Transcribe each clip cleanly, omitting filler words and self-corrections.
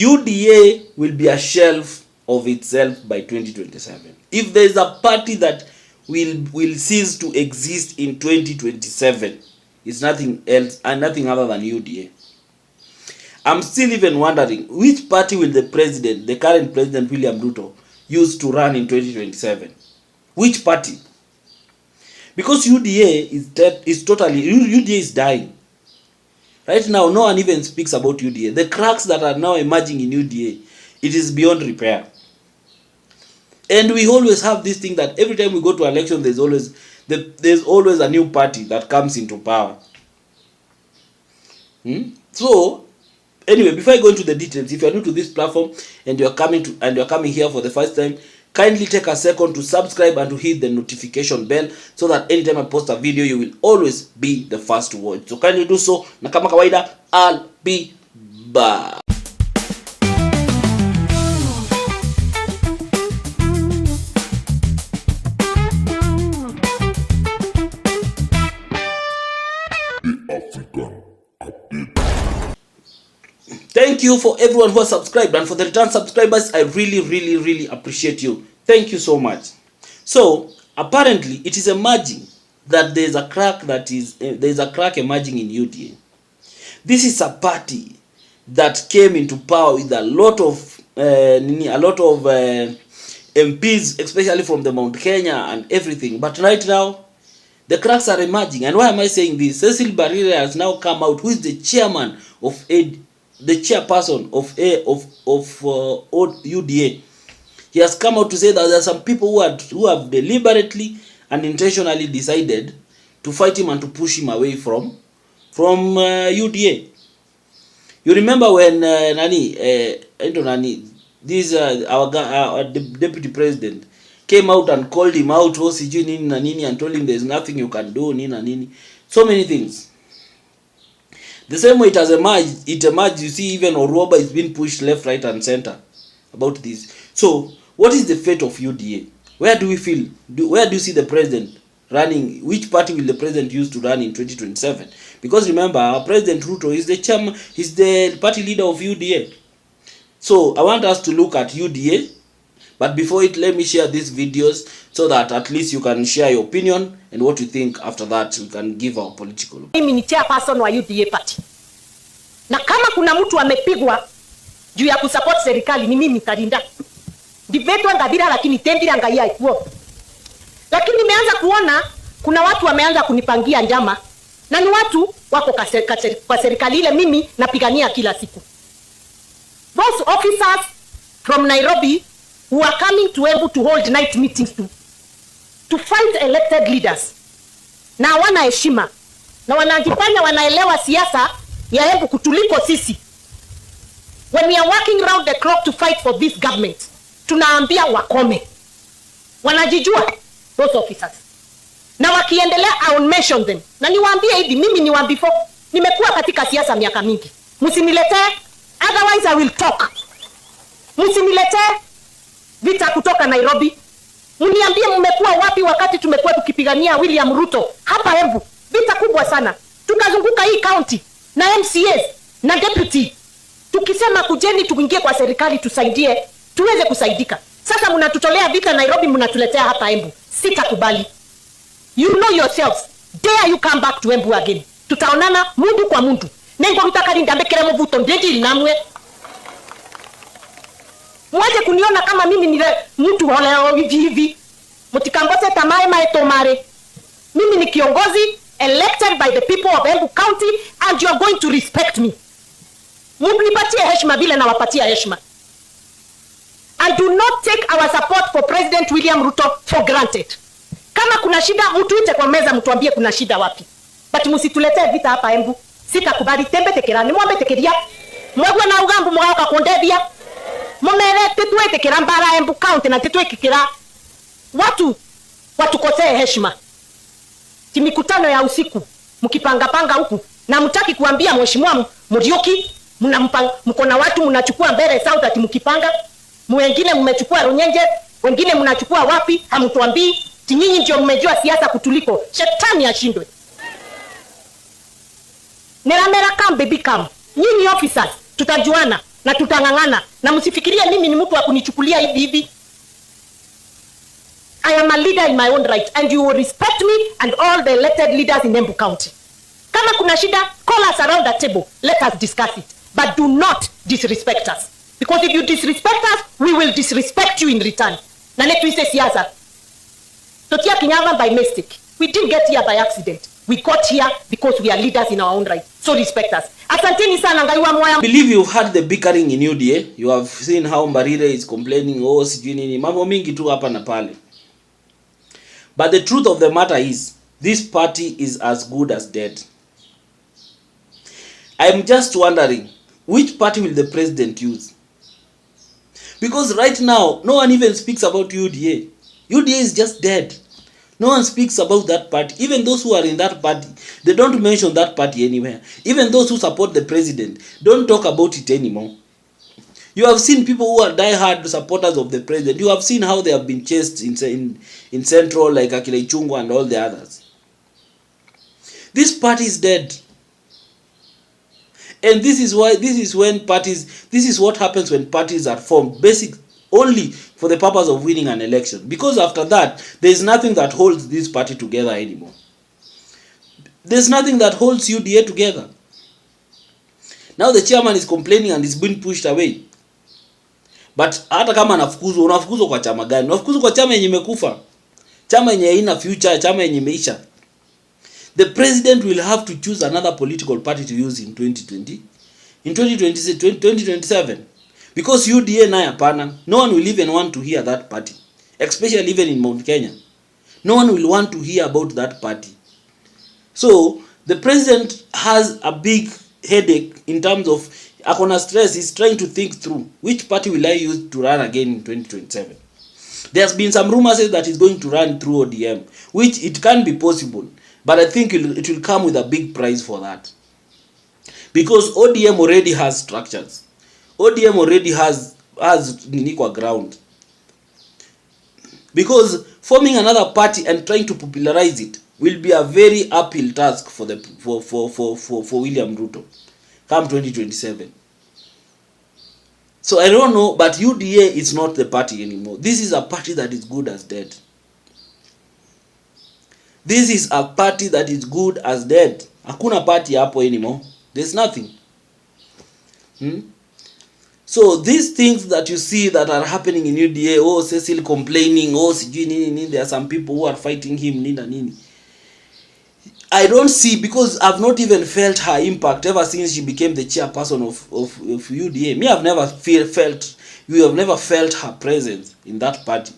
UDA will be a shelf of itself by 2027. If there is a party that will cease to exist in 2027, it's nothing else and nothing other than UDA. I'm still even wondering which party will the current president William Ruto use to run in 2027? Which party? Because UDA UDA is dying. Right now, no one even speaks about UDA. The cracks that are now emerging in UDA, it is beyond repair. And we always have this thing that every time we go to election, there's always a new party that comes into power. So, anyway, before I go into the details, if you are new to this platform and you are coming here for the first time, kindly take a second to subscribe and to hit the notification bell so that anytime I post a video, you will always be the first to watch. So kindly do so. Na kama kawaida, I'll be back. Thank you for everyone who has subscribed, and for the return subscribers, I really appreciate you. Thank you so much. So apparently it is emerging that there is a crack emerging in UDA. This is a party that came into power with a lot of MPs, especially from the Mount Kenya and everything. But right now, the cracks are emerging. And why am I saying this? Mbarire has now come out, who is the chairman of the chairperson of UDA. He has come out to say that there are some people who have deliberately and intentionally decided to fight him and to push him away from UDA. You remember when our deputy president came out and called him out, and told him there's nothing you can do, so many things. The same way it emerged, you see, even Oroba is being pushed left, right, and center about this. So, what is the fate of UDA? Where do you see the president running? Which party will the president use to run in 2027? Because remember, our President Ruto is the chairman, he's the party leader of UDA. So, I want us to look at UDA. But before it, let me share these videos so that at least you can share your opinion and what you think. After that, we can give our political. Mimi ni chairperson wa UDA party. Na kama kuna mtu amepigwa juu ya kusupport serikali ni mimi Karinda. Divetwa ngabira lakini tendira ngaya ikuo. Lakini nimeanza kuona kuna watu wameanza kunipangia njama na ni watu wako kwa serikali ile mimi napigania kila siku. Those officers from Nairobi who are coming to able to hold night meetings to fight elected leaders. Na wana heshima. Na wanajifanya wanaelewa siasa ya hebu kutuliko sisi. When we are working round the clock to fight for this government, tunaambia wakome. Wanajijua those officers. Na wakiendelea, I will mention them. Na niwaambie hivi, mimi ni before. Nimekuwa katika siasa miaka mingi. Msiniletee, otherwise I will talk. Msiniletee vita kutoka Nairobi. Mniambie mmekuwa wapi wakati tumekuwa tukipigania William Ruto hapa Embu. Vita kubwa sana. Tukazunguka hii county na MCAs na deputy. Tukisema kujeni tuingie kwa serikali tusaidie, tuweze kusaidika. Sasa mnatutolea vita Nairobi, mnatuletea hapa Embu. Sitakubali. You know yourselves. Dare you come back to Embu again. Tutaonana mundu kwa mundu. Nengo mtakarinda mbekere mvuto ndeji namwe. Mwaje kuniona kama mimi ni mtu wala hivi. Mtikambose tamae maetomare. Mimi ni kiongozi elected by the people of Embu County and you are going to respect me. Mnipatie heshima vile na wapatia heshima. And do not take our support for President William Ruto for granted. Kama kuna shida mtuite kwa meza mtuambie kuna shida wapi. But msituletee vita hapa Embu. Sitakubali. Tembe tekerani mwambe tekeria. Mwagwe na ugambu mwaka kondebia. Mumere tetwe tekera Mbara Embu County na tetwe kikira. Watu kosee heshima. Timikutano ya usiku mkipanga huku na mtaki kuambia mheshimiwa Murioki mko na watu mnachukua mbele South ati mkipanga, wengine mmechukua Runyenje, wengine mnachukua wapi hamtuambii. Nyinyi ndio mmejua siasa kutuliko. Shetani ashindwe. Neramera kam baby kam. Nyinyi officers tutajuana. na tutangangana, na msifikirie mimi ni mtu wa kunichukulia hivi hivi. I am a leader in my own right, and you will respect me and all the elected leaders in Embu County. Kama kuna shida, call us around the table, let us discuss it, but do not disrespect us, because if you disrespect us, we will disrespect you in return. Na letu ise siasa totia kinyama by mistake. We didn't get here by accident. We got here because we are leaders in our own right. So respect us. Asanteni sana ngaiwa moya. I believe you've heard the bickering in UDA. You have seen how Mbarire is complaining, oh sijui nini, mambo mingi tu hapa na pale. But the truth of the matter is, this party is as good as dead. I'm just wondering, which party will the president use? Because right now, no one even speaks about UDA. UDA is just dead. No one speaks about that party. Even those who are in that party, they don't mention that party anywhere. Even those who support the president don't talk about it anymore. You have seen people who are die-hard supporters of the president. You have seen how they have been chased in Central, like Akile Chungwa and all the others. This party is dead. And this is what happens when parties are formed, basic only for the purpose of winning an election. Because after that, there is nothing that holds this party together anymore. There's nothing that holds UDA together. Now the chairman is complaining and is being pushed away. But hata kama unafukuzwa kwa chama gani? Unafukuzwa kwa chama yenye imekufa. Chama yenye haina future, chama yenye imeisha. The president will have to choose another political party to use in 2027. Because UDA na hapana, no one will even want to hear that party. Especially even in Mount Kenya. No one will want to hear about that party. So, the president has a big headache in terms of akona stress. He's trying to think through which party will I use to run again in 2027. There's been some rumors that he's going to run through ODM, which it can be possible, but I think it will come with a big price for that. Because ODM already has structures. ODM already has unequal ground. Because forming another party and trying to popularize it will be a very uphill task for William Ruto come 2027. So I don't know, but UDA is not the party anymore. This is a party that is good as dead. This is a party that is good as dead. Hakuna party hapo anymore. There's nothing. So these things that you see that are happening in UDA, oh Cecil complaining, oh sijui nini, there are some people who are fighting him, nini. I don't see, because I've not even felt her impact ever since she became the chairperson of UDA. Me, I've never you have never felt her presence in that party.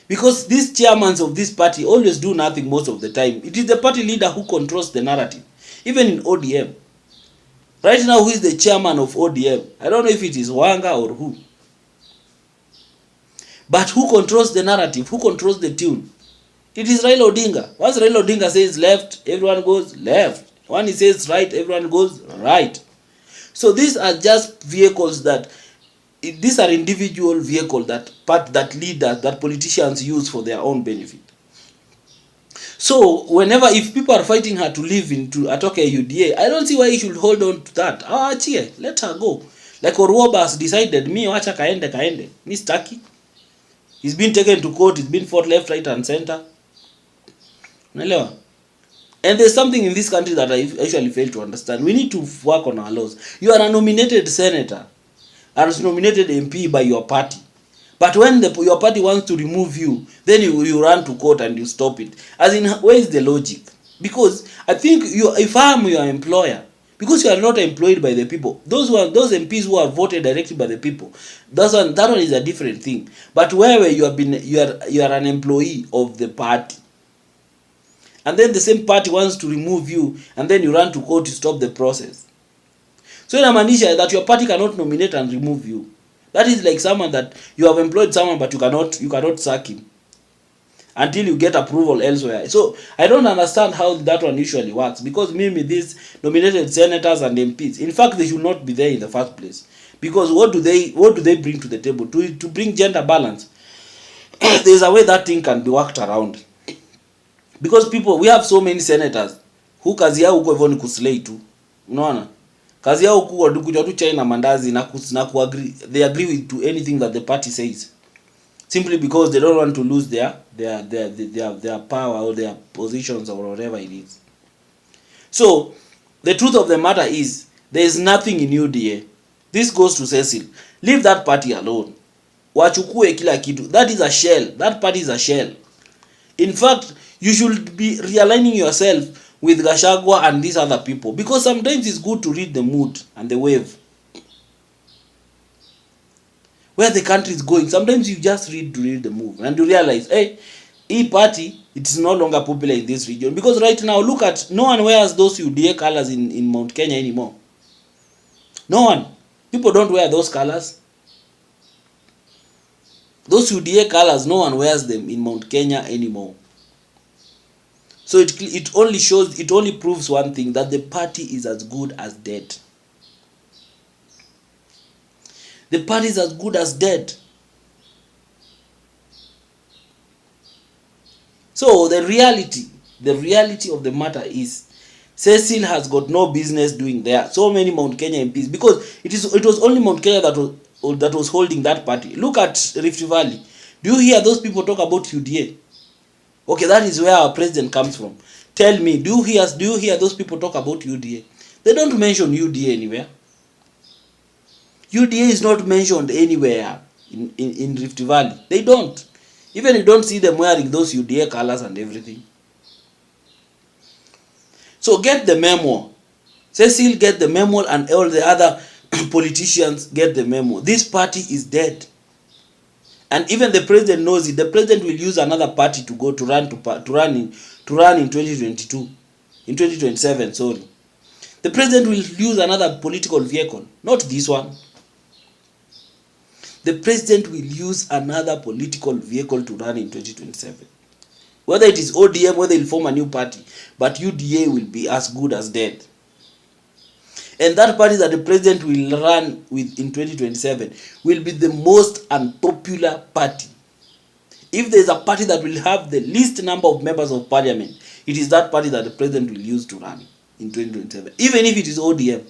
Because these chairmen of this party always do nothing most of the time. It is the party leader who controls the narrative. Even in ODM. Right now, who is the chairman of ODM? I don't know if it is Wanga or who. But who controls the narrative? Who controls the tune? It is Raila Odinga. Once Raila Odinga says left, everyone goes left. When he says right, everyone goes right. So these are just vehicles these are individual vehicles that leaders, that politicians use for their own benefit. So if people are fighting her to leave into Atoke UDA, I don't see why he should hold on to that. Achie, let her go. Like Oruoba has decided, me wacha kaende. Mi staki. He's been taken to court, he's been fought left, right and center. Unaelewa? And there's something in this country that I actually fail to understand. We need to work on our laws. You are a nominated senator, or nominated MP by your party. But when your party wants to remove you, then you run to court and you stop it. As in, where is the logic? Because I think if I am your employer, because you are not employed by the people, those MPs who are voted directly by the people, that one is a different thing. But where you are an employee of the party, and then the same party wants to remove you, and then you run to court to stop the process. So inamaanisha that your party cannot nominate and remove you. That is like someone that you have employed someone, but you cannot sack him until you get approval elsewhere. So I don't understand how that one usually works, because maybe these nominated senators and MPs, in fact, they should not be there in the first place. Because what do they bring to the table? To bring gender balance. There's a way that thing can be worked around. Because we have so many senators who kazi yao huko hivyo ni kuslay tu. Unaona? Kazi yao kuja tu chai na mandazi na kuagree, they agree with to anything that the party says, simply because they don't want to lose their power or their positions or whatever it is. So the truth of the matter is there is nothing in UDA. This goes to Cecil. Leave that party alone. Wachukue kila kitu. That is a shell. That party is a shell. In fact, you should be realigning yourself with Gachagua and these other people, because sometimes it's good to read the mood and the wave, where the country is going. Sometimes you just read the move and you realize, hey, party, it is no longer popular in this region. Because right now, look at, no one wears those UDA colors in Mount Kenya anymore. No one. People don't wear those colors. Those UDA colors, no one wears them in Mount Kenya anymore. So it only shows, it only proves one thing, that the party is as good as dead. The party is as good as dead. So the reality of the matter is, Cecil has got no business doing there. So many Mount Kenya MPs, because it was only Mount Kenya that was holding that party. Look at Rift Valley. Do you hear those people talk about UDA? Okay, that is where our president comes from. Tell me, do you hear those people talk about UDA? They don't mention UDA anywhere. UDA is not mentioned anywhere in Rift Valley. They don't. Even you don't see them wearing those UDA colors and everything. So get the memo. Cecil, get the memo, and all the other politicians get the memo. This party is dead. And even the president knows it. The president will use another party to run in 2022. In 2027, sorry. The president will use another political vehicle, not this one. The president will use another political vehicle to run in 2027. Whether it is ODM, whether he'll form a new party, but UDA will be as good as dead. And that party that the president will run with in 2027 will be the most unpopular party. If there is a party that will have the least number of members of parliament, it is that party that the president will use to run in 2027. Even if it is ODM,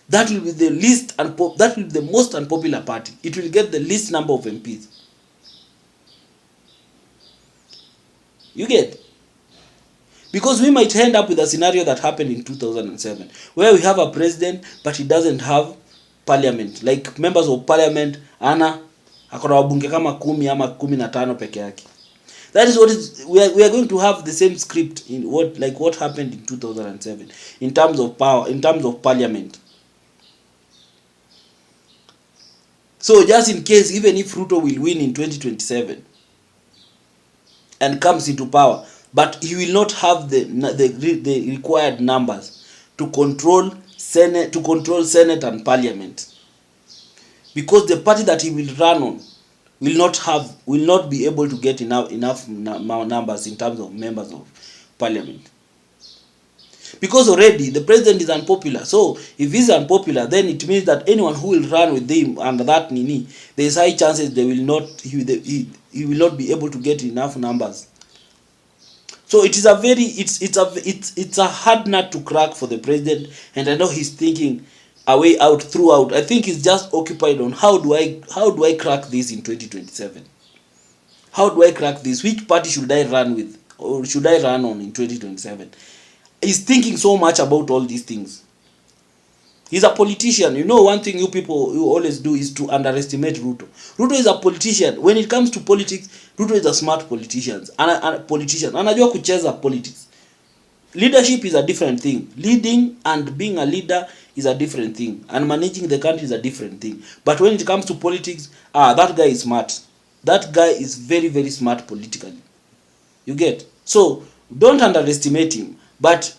that will be the most unpopular party. It will get the least number of MPs. You get? Because we might end up with a scenario that happened in 2007, where we have a president but he doesn't have parliament, like members of parliament akona wabunge kama 10 ama 15 peke yake. That is what we are going to have the same script in what happened in 2007 in terms of power, in terms of parliament. So just in case, even if Ruto will win in 2027 and comes into power, but he will not have the required numbers to control Senate and Parliament, because the party that he will run on will not be able to get enough numbers in terms of members of Parliament. Because already the president is unpopular. So if he's unpopular, then it means that anyone who will run with him under that there's high chances he will not be able to get enough numbers. So it is it's a hard nut to crack for the president, and I know he's thinking a way out throughout. I think he's just occupied on how do I crack this in 2027? How do I crack this? Which party should I run with, or should I run on in 2027? He's thinking so much about all these things. He's a politician. You know, one thing you people always do is to underestimate Ruto. Ruto is a politician. When it comes to politics, Ruto is a smart politician. Anajua kucheza politics. Leadership is a different thing. Leading and being a leader is a different thing. And managing the country is a different thing. But when it comes to politics, that guy is smart. That guy is very, very smart politically. You get? So don't underestimate him. But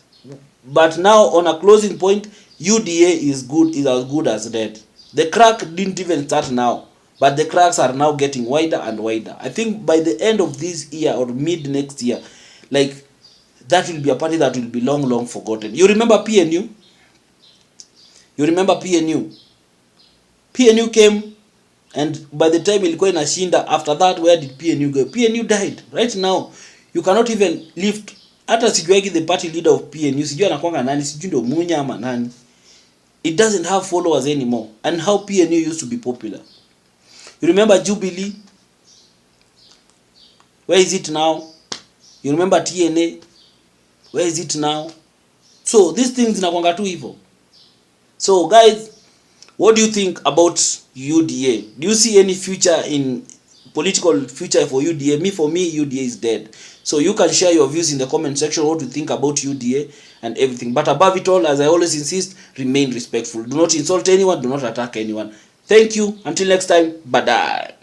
now, on a closing point, UDA is as good as dead. The crack didn't even start now, but the cracks are now getting wider and wider. I think by the end of this year or mid next year, like, that will be a party that will be long forgotten. You remember PNU? PNU came, and by the time ilikuwa inashinda, after that, where did PNU go? PNU died. Right now, you cannot even lift. Hata sijuagi the party leader of PNU, sijui anakuanga nani, sijui ndio Munya ama nani. It doesn't have followers anymore. And how PNU used to be popular. You remember Jubilee? Where is it now? You remember TNA? Where is it now? So these things zinakwanga tu hivyo. So guys, what do you think about UDA? Do you see any future in political future for UDA? For me, UDA is dead. So you can share your views in the comment section, what you think about UDA and everything. But above it all, as I always insist, remain respectful. Do not insult anyone, do not attack anyone. Thank you. Until next time, bye-bye.